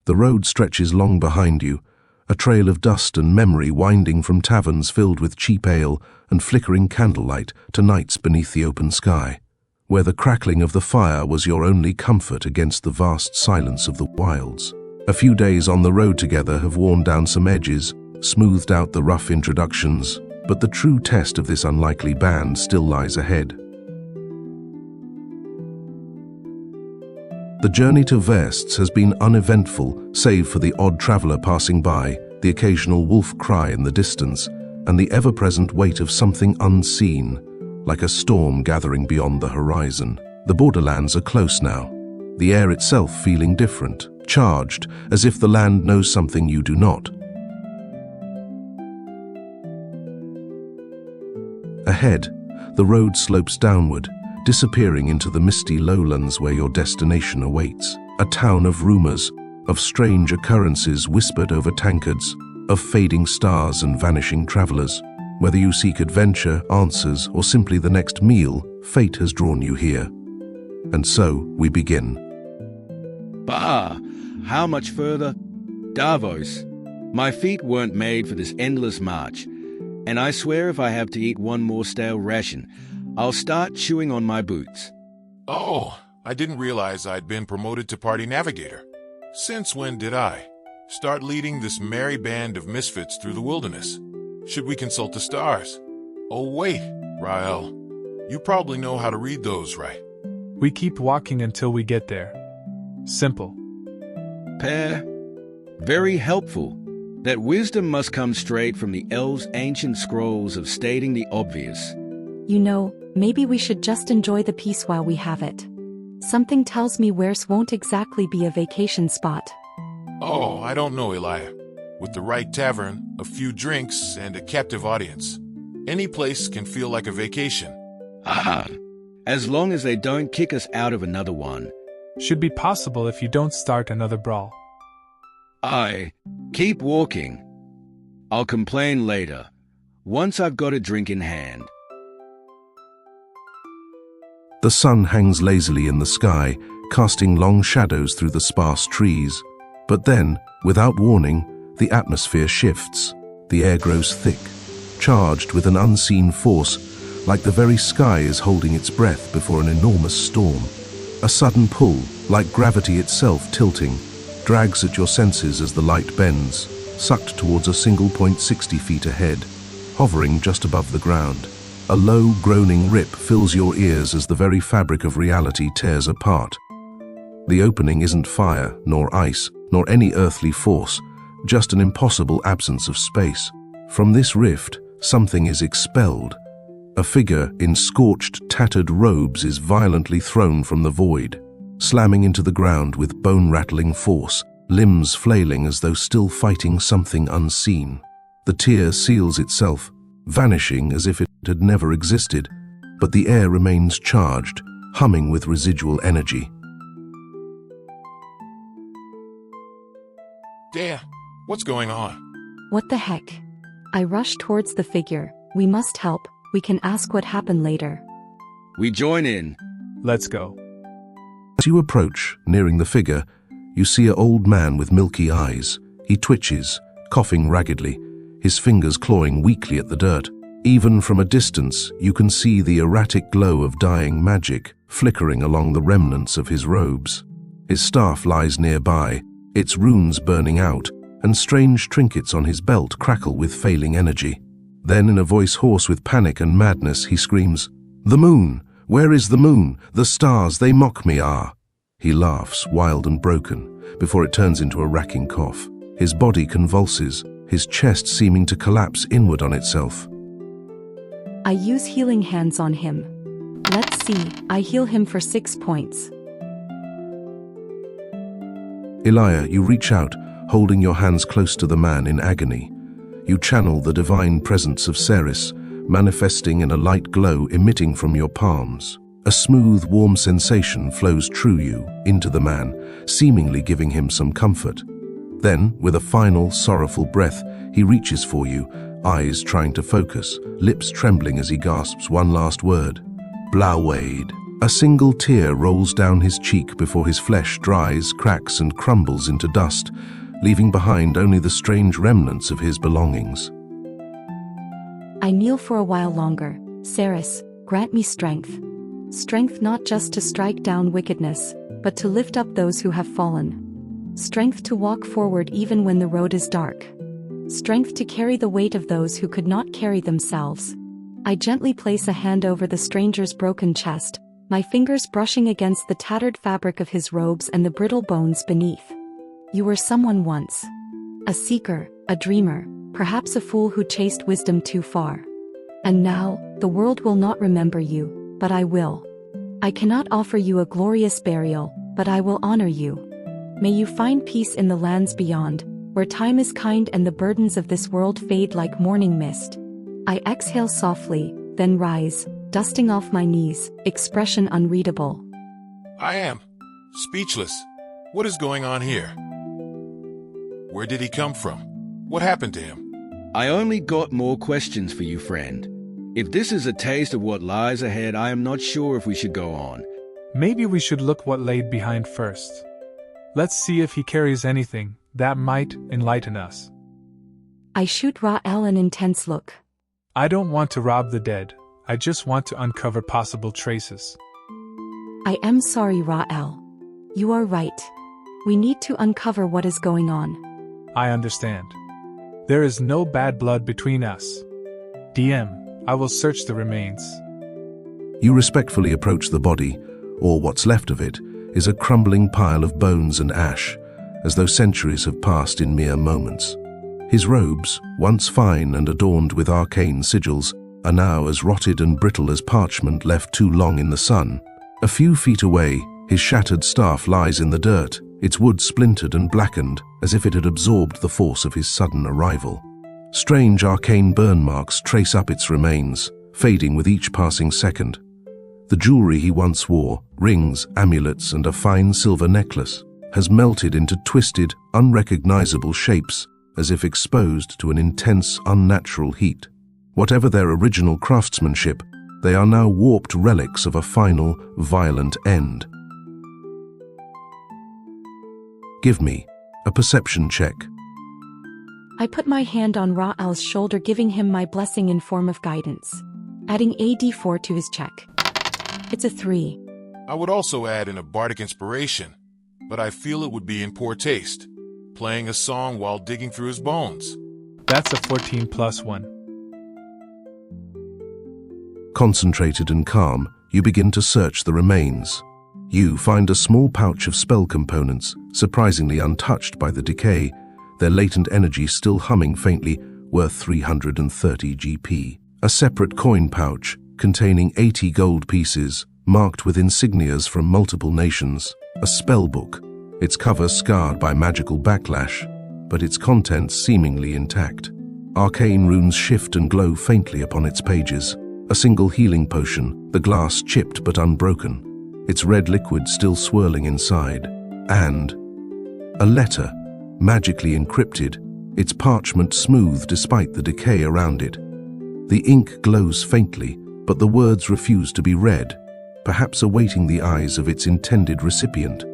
The road stretches long behind you, a trail of dust and memory winding from taverns filled with cheap ale and flickering candlelight to nights beneath the open sky, where the crackling of the fire was your only comfort against the vast silence of the wilds. A few days on the road together have worn down some edges, smoothed out the rough introductions, but the true test of this unlikely band still lies ahead. The journey to Versts has been uneventful, save for the odd traveler passing by, the occasional wolf cry in the distance, and the ever-present weight of something unseen, like a storm gathering beyond the horizon. The borderlands are close now, the air itself feeling different, charged, as if the land knows something you do not. Ahead, the road slopes downward, disappearing into the misty lowlands where your destination awaits. A town of rumors, of strange occurrences whispered over tankards, of fading stars and vanishing travelers. Whether you seek adventure, answers, or simply the next meal, fate has drawn you here. And so we begin. Bah! How much further? Davos. My feet weren't made for this endless march, and I swear if I have to eat one more stale ration, I'll start chewing on my boots. Oh, I didn't realize I'd been promoted to party navigator. Since when did I start leading this merry band of misfits through the wilderness? Should we consult the stars? Oh wait, Rael, you probably know how to read those, right? We keep walking until we get there. Simple. Pair, very helpful. That wisdom must come straight from the elves' ancient scrolls of stating the obvious. You know, maybe we should just enjoy the peace while we have it. Something tells me Wers won't exactly be a vacation spot. Oh, I don't know, Elijah. With the right tavern, a few drinks, and a captive audience, any place can feel like a vacation. Ah, as long as they don't kick us out of another one. Should be possible if you don't start another brawl. Keep walking. I'll complain later, once I've got a drink in hand. The sun hangs lazily in the sky, casting long shadows through the sparse trees. But then, without warning, the atmosphere shifts. The air grows thick, charged with an unseen force, like the very sky is holding its breath before an enormous storm. A sudden pull, like gravity itself tilting, drags at your senses as the light bends, sucked towards a single point 60 feet ahead, hovering just above the ground. A low, groaning rip fills your ears as the very fabric of reality tears apart. The opening isn't fire, nor ice, nor any earthly force, just an impossible absence of space. From this rift, something is expelled. A figure in scorched, tattered robes is violently thrown from the void, slamming into the ground with bone-rattling force, limbs flailing as though still fighting something unseen. The tear seals itself, vanishing as if it had never existed, but the air remains charged, humming with residual energy. Damn, what's going on? What the heck? I rush towards the figure. We must help. We can ask what happened later. We join in. Let's go. As you approach, nearing the figure, you see an old man with milky eyes. He twitches, coughing raggedly, his fingers clawing weakly at the dirt. Even from a distance, you can see the erratic glow of dying magic flickering along the remnants of his robes. His staff lies nearby, its runes burning out, and strange trinkets on his belt crackle with failing energy. Then, in a voice hoarse with panic and madness, he screams, "The moon! Where is the moon? The stars, they mock me, ah!" He laughs, wild and broken, before it turns into a racking cough. His body convulses, his chest seeming to collapse inward on itself. I use healing hands on him. Let's see, I heal him for 6 points. Elijah, you reach out, holding your hands close to the man in agony. You channel the divine presence of Ceres, manifesting in a light glow emitting from your palms. A smooth, warm sensation flows through you, into the man, seemingly giving him some comfort. Then, with a final, sorrowful breath, he reaches for you, eyes trying to focus, lips trembling as he gasps one last word. Blauwade. A single tear rolls down his cheek before his flesh dries, cracks, and crumbles into dust, leaving behind only the strange remnants of his belongings. I kneel for a while longer. Ceres, grant me strength. Strength not just to strike down wickedness, but to lift up those who have fallen. Strength to walk forward even when the road is dark. Strength to carry the weight of those who could not carry themselves. I gently place a hand over the stranger's broken chest, my fingers brushing against the tattered fabric of his robes and the brittle bones beneath. You were someone once. A seeker, a dreamer, perhaps a fool who chased wisdom too far. And now, the world will not remember you, but I will. I cannot offer you a glorious burial, but I will honor you. May you find peace in the lands beyond, where time is kind and the burdens of this world fade like morning mist. I exhale softly, then rise, dusting off my knees, expression unreadable. I am speechless. What is going on here? Where did he come from? What happened to him? I only got more questions for you, friend. If this is a taste of what lies ahead, I am not sure if we should go on. Maybe we should look what laid behind first. Let's see if he carries anything that might enlighten us. I shoot Ra'el an intense look. I don't want to rob the dead, I just want to uncover possible traces. I am sorry, Ra'el. You are right. We need to uncover what is going on. I understand. There is no bad blood between us. DM, I will search the remains. You respectfully approach the body, or what's left of it is a crumbling pile of bones and ash, as though centuries have passed in mere moments. His robes, once fine and adorned with arcane sigils, are now as rotted and brittle as parchment left too long in the sun. A few feet away, his shattered staff lies in the dirt, its wood splintered and blackened, as if it had absorbed the force of his sudden arrival. Strange arcane burn marks trace up its remains, fading with each passing second. The jewelry he once wore, rings, amulets, and a fine silver necklace, has melted into twisted, unrecognizable shapes, as if exposed to an intense, unnatural heat. Whatever their original craftsmanship, they are now warped relics of a final, violent end. Give me a perception check. I put my hand on Ra'el's shoulder, giving him my blessing in form of guidance. Adding a d4 to his check. It's a 3. I would also add in a bardic inspiration, but I feel it would be in poor taste, playing a song while digging through his bones. That's a 14 plus 1. Concentrated and calm, you begin to search the remains. You find a small pouch of spell components, surprisingly untouched by the decay, their latent energy still humming faintly, worth 330 GP. A separate coin pouch, containing 80 gold pieces, marked with insignias from multiple nations. A spell book, its cover scarred by magical backlash, but its contents seemingly intact. Arcane runes shift and glow faintly upon its pages. A single healing potion, the glass chipped but unbroken, its red liquid still swirling inside. And a letter, magically encrypted, its parchment smooth despite the decay around it. The ink glows faintly, but the words refuse to be read, perhaps awaiting the eyes of its intended recipient.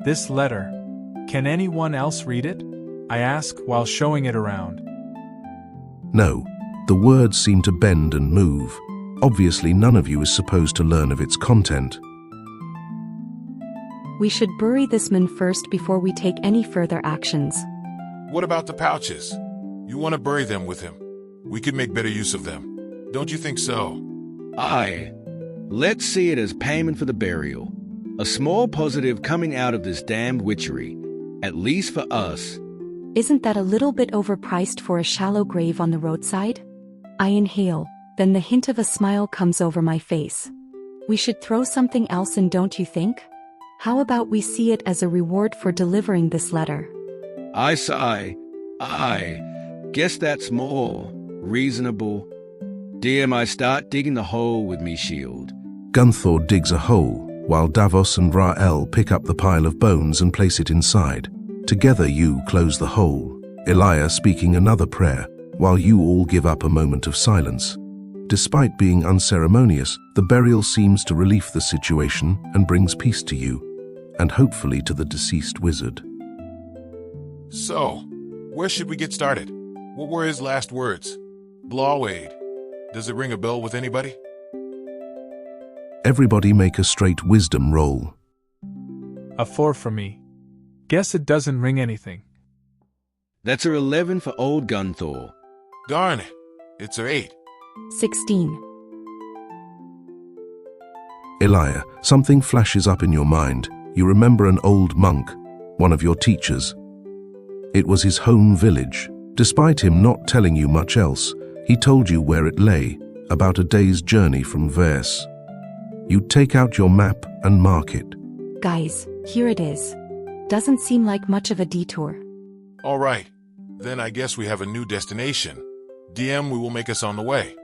This letter. Can anyone else read it? I ask while showing it around. No, the words seem to bend and move. Obviously, none of you is supposed to learn of its content. We should bury this man first before we take any further actions. What about the pouches? You want to bury them with him? We could make better use of them. Don't you think so? Aye. Let's see it as payment for the burial. A small positive coming out of this damned witchery. At least for us. Isn't that a little bit overpriced for a shallow grave on the roadside? I inhale, then the hint of a smile comes over my face. We should throw something else in, don't you think? How about we see it as a reward for delivering this letter? I sigh. Aye. Guess that's more reasonable. DM, I start digging the hole with me shield. Gunthor digs a hole, while Davos and Ra'el pick up the pile of bones and place it inside. Together you close the hole, Elia speaking another prayer, while you all give up a moment of silence. despite being unceremonious, the burial seems to relieve the situation and brings peace to you, and hopefully to the deceased wizard. So, where should we get started? What were his last words? Blawade. Does it ring a bell with anybody? Everybody make a straight wisdom roll. A 4 for me. Guess it doesn't ring anything. That's her 11 for old Gunthor. Darn it. It's her 8. 16. Elia, something flashes up in your mind. You remember an old monk, one of your teachers. It was his home village. Despite him not telling you much else, he told you where it lay, about a day's journey from Verse. You take out your map and mark it. Guys, here it is. Doesn't seem like much of a detour. All right. Then I guess we have a new destination. DM, we will make us on the way.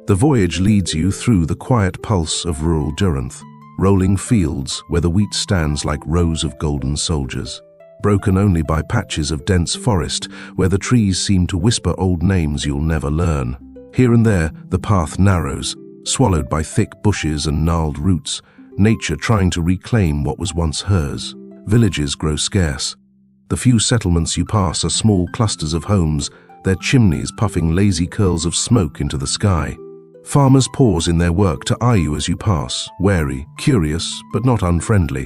The voyage leads you through the quiet pulse of rural Duranth, rolling fields where the wheat stands like rows of golden soldiers, broken only by patches of dense forest where the trees seem to whisper old names you'll never learn. Here and there, the path narrows, swallowed by thick bushes and gnarled roots, nature trying to reclaim what was once hers. Villages grow scarce. The few settlements you pass are small clusters of homes, their chimneys puffing lazy curls of smoke into the sky. Farmers pause in their work to eye you as you pass, wary, curious, but not unfriendly.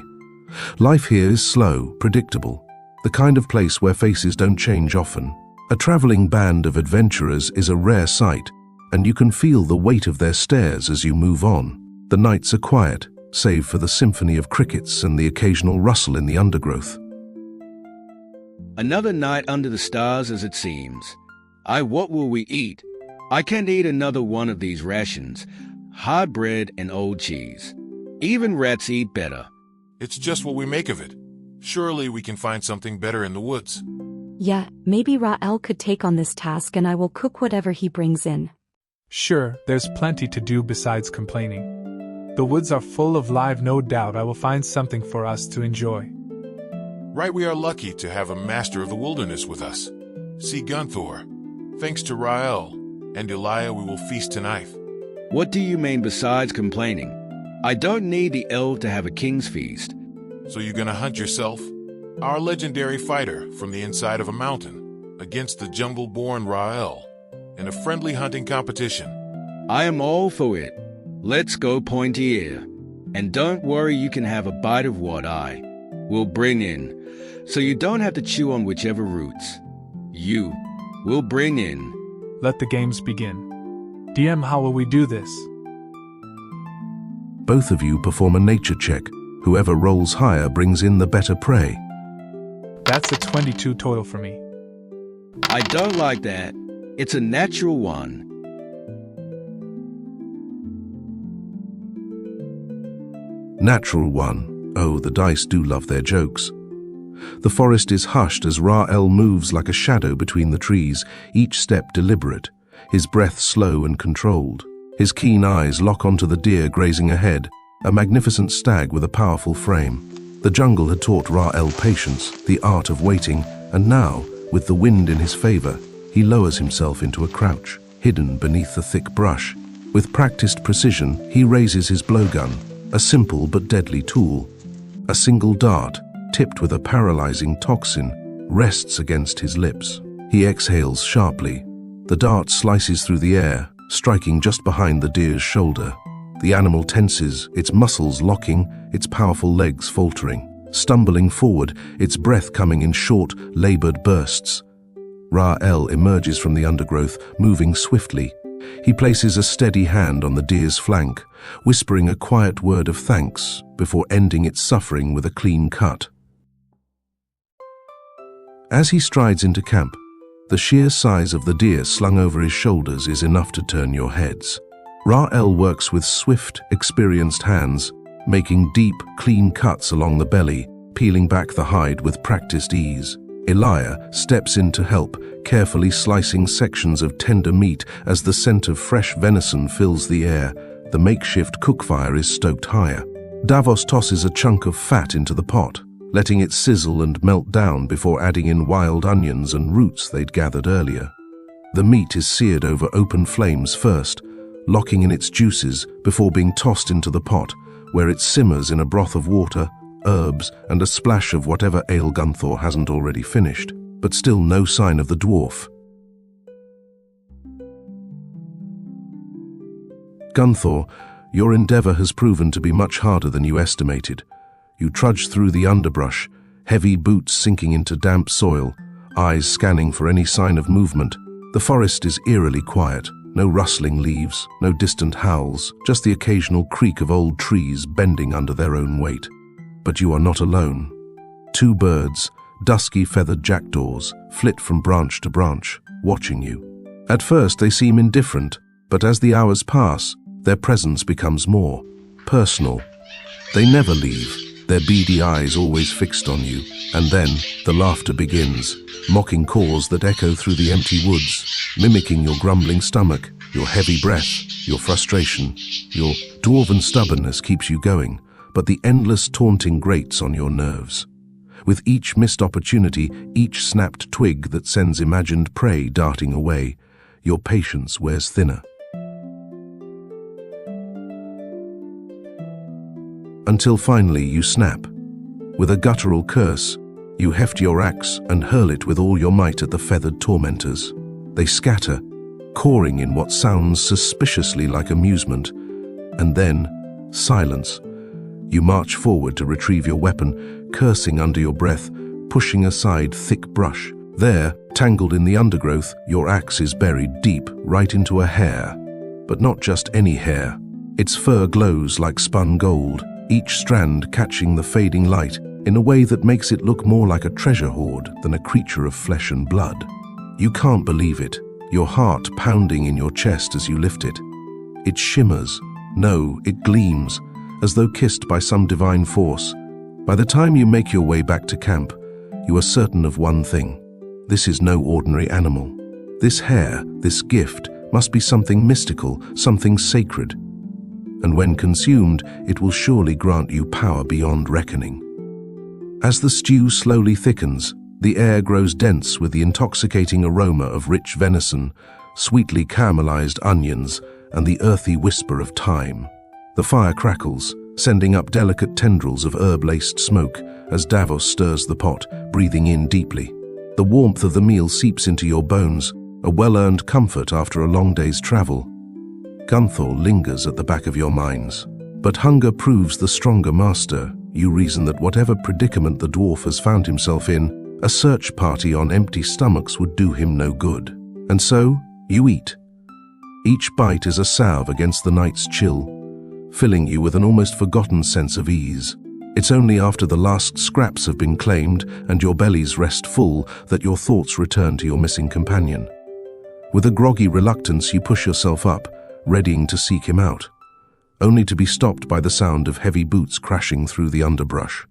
Life here is slow, predictable, the kind of place where faces don't change often. A traveling band of adventurers is a rare sight, and you can feel the weight of their stares as you move on. The nights are quiet, save for the symphony of crickets and the occasional rustle in the undergrowth. Another night under the stars as it seems. What will we eat? I can't eat another one of these rations. Hard bread and old cheese. Even rats eat better. It's just what we make of it. Surely we can find something better in the woods. Yeah, maybe Ra'el could take on this task and I will cook whatever he brings in. Sure, there's plenty to do besides complaining. The woods are full of life, no doubt I will find something for us to enjoy. Right, we are lucky to have a master of the wilderness with us. See Gunthor. Thanks to Ra'el and Elia, we will feast tonight. What do you mean besides complaining? I don't need the elf to have a king's feast. So you're gonna hunt yourself? Our legendary fighter from the inside of a mountain against the jungle-born Ra'el in a friendly hunting competition. I am all for it. Let's go pointy ear. And don't worry, you can have a bite of what I will bring in, so you don't have to chew on whichever roots you will bring in. Let the games begin. DM, how will we do this? Both of you perform a nature check. Whoever rolls higher brings in the better prey. That's a 22 total for me. I don't like that. It's a natural one. Natural one. Oh, the dice do love their jokes. The forest is hushed as Ra'el moves like a shadow between the trees, each step deliberate, his breath slow and controlled. His keen eyes lock onto the deer grazing ahead, a magnificent stag with a powerful frame. The jungle had taught Ra'el patience, the art of waiting, and now, with the wind in his favor, he lowers himself into a crouch, hidden beneath the thick brush. With practiced precision, he raises his blowgun, a simple but deadly tool. A single dart, tipped with a paralyzing toxin, rests against his lips. He exhales sharply. The dart slices through the air, striking just behind the deer's shoulder. The animal tenses, its muscles locking, its powerful legs faltering. Stumbling forward, its breath coming in short, labored bursts. Ra'el emerges from the undergrowth, moving swiftly. He places a steady hand on the deer's flank, whispering a quiet word of thanks before ending its suffering with a clean cut. As he strides into camp, the sheer size of the deer slung over his shoulders is enough to turn your heads. Ra'el works with swift, experienced hands, making deep, clean cuts along the belly, peeling back the hide with practiced ease. Elia steps in to help, carefully slicing sections of tender meat as the scent of fresh venison fills the air. The makeshift cookfire is stoked higher. Davos tosses a chunk of fat into the pot, letting it sizzle and melt down before adding in wild onions and roots they'd gathered earlier. The meat is seared over open flames first, locking in its juices before being tossed into the pot, where it simmers in a broth of water, herbs, and a splash of whatever ale Gunthor hasn't already finished. But still no sign of the dwarf. Gunthor, your endeavor has proven to be much harder than you estimated. You trudge through the underbrush, heavy boots sinking into damp soil, eyes scanning for any sign of movement. The forest is eerily quiet. No rustling leaves, no distant howls, just the occasional creak of old trees bending under their own weight. But you are not alone. Two birds, dusky feathered jackdaws, flit from branch to branch, watching you. At first they seem indifferent, but as the hours pass, their presence becomes more personal. They never leave, their beady eyes always fixed on you, and then the laughter begins, mocking calls that echo through the empty woods, mimicking your grumbling stomach, your heavy breath, your frustration. Your dwarven stubbornness keeps you going, but the endless taunting grates on your nerves. With each missed opportunity, each snapped twig that sends imagined prey darting away, your patience wears thinner. Until finally you snap. With a guttural curse, you heft your axe and hurl it with all your might at the feathered tormentors. They scatter, cawing in what sounds suspiciously like amusement, and then silence. You march forward to retrieve your weapon, cursing under your breath, pushing aside thick brush. There, tangled in the undergrowth, your axe is buried deep, right into a hair. But not just any hair. Its fur glows like spun gold, each strand catching the fading light in a way that makes it look more like a treasure hoard than a creature of flesh and blood. You can't believe it, your heart pounding in your chest as you lift it. It shimmers. No, it gleams, as though kissed by some divine force. By the time you make your way back to camp, you are certain of one thing. This is no ordinary animal. This hair, this gift, must be something mystical, something sacred. And when consumed, it will surely grant you power beyond reckoning. As the stew slowly thickens, the air grows dense with the intoxicating aroma of rich venison, sweetly caramelized onions, and the earthy whisper of thyme. The fire crackles, sending up delicate tendrils of herb-laced smoke as Davos stirs the pot, breathing in deeply. The warmth of the meal seeps into your bones, a well-earned comfort after a long day's travel. Gunthor lingers at the back of your minds. But hunger proves the stronger master. You reason that whatever predicament the dwarf has found himself in, a search party on empty stomachs would do him no good. And so, you eat. Each bite is a salve against the night's chill, filling you with an almost forgotten sense of ease. It's only after the last scraps have been claimed and your bellies rest full that your thoughts return to your missing companion. With a groggy reluctance, you push yourself up, readying to seek him out, only to be stopped by the sound of heavy boots crashing through the underbrush.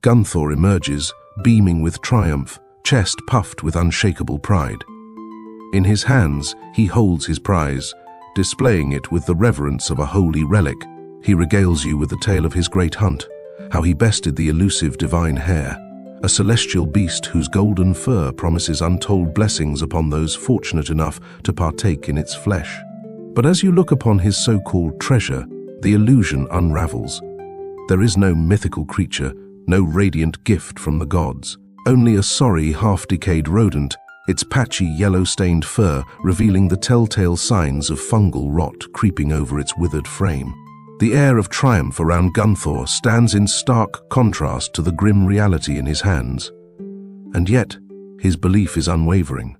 Gunthor emerges, beaming with triumph, chest puffed with unshakable pride. In his hands, he holds his prize, displaying it with the reverence of a holy relic. He regales you with the tale of his great hunt, how he bested the elusive divine hare, a celestial beast whose golden fur promises untold blessings upon those fortunate enough to partake in its flesh. But as you look upon his so-called treasure, the illusion unravels. There is no mythical creature, no radiant gift from the gods, only a sorry, half-decayed rodent, its patchy yellow-stained fur revealing the telltale signs of fungal rot creeping over its withered frame. The air of triumph around Gunthor stands in stark contrast to the grim reality in his hands. And yet, his belief is unwavering.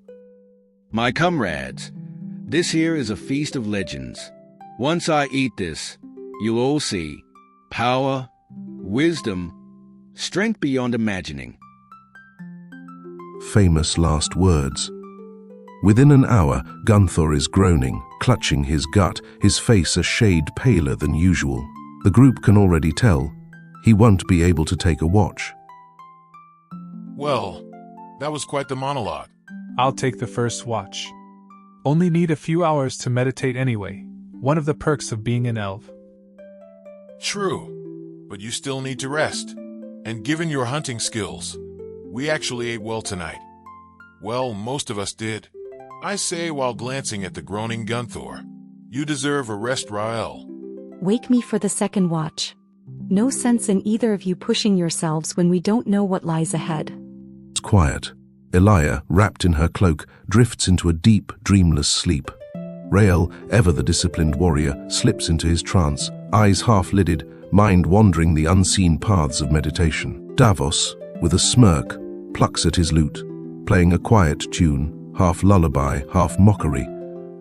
My comrades, this here is a feast of legends. Once I eat this, you'll all see power, wisdom, strength beyond imagining. Famous last words. Within an hour, Gunthor is groaning, clutching his gut, his face a shade paler than usual. The group can already tell he won't be able to take a watch. Well, that was quite the monologue. I'll take the first watch. Only need a few hours to meditate anyway, one of the perks of being an elf. True, but you still need to rest. And given your hunting skills, we actually ate well tonight. Well, most of us did. I say while glancing at the groaning Gunthor. You deserve a rest, Rael. Wake me for the second watch. No sense in either of you pushing yourselves when we don't know what lies ahead. It's quiet. Elia, wrapped in her cloak, drifts into a deep, dreamless sleep. Rael, ever the disciplined warrior, slips into his trance, eyes half-lidded, mind wandering the unseen paths of meditation. Davos, with a smirk, plucks at his lute, playing a quiet tune, half lullaby, half mockery,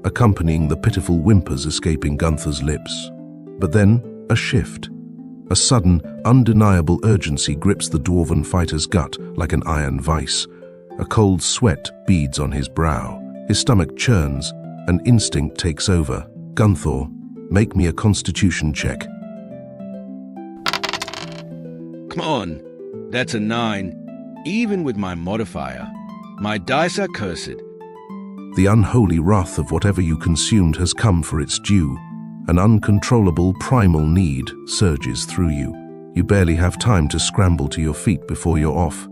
accompanying the pitiful whimpers escaping Gunthor's lips. But then, a shift. A sudden, undeniable urgency grips the dwarven fighter's gut like an iron vice. A cold sweat beads on his brow. His stomach churns, and instinct takes over. Gunthor, make me a constitution check. Come on, that's a 9. Even with my modifier, my dice are cursed. The unholy wrath of whatever you consumed has come for its due. An uncontrollable primal need surges through you. You barely have time to scramble to your feet before you're off,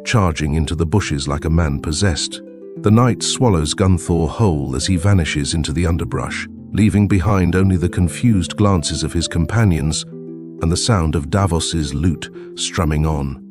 charging into the bushes like a man possessed. The night swallows Gunthor whole as he vanishes into the underbrush, leaving behind only the confused glances of his companions and the sound of Davos's lute strumming on.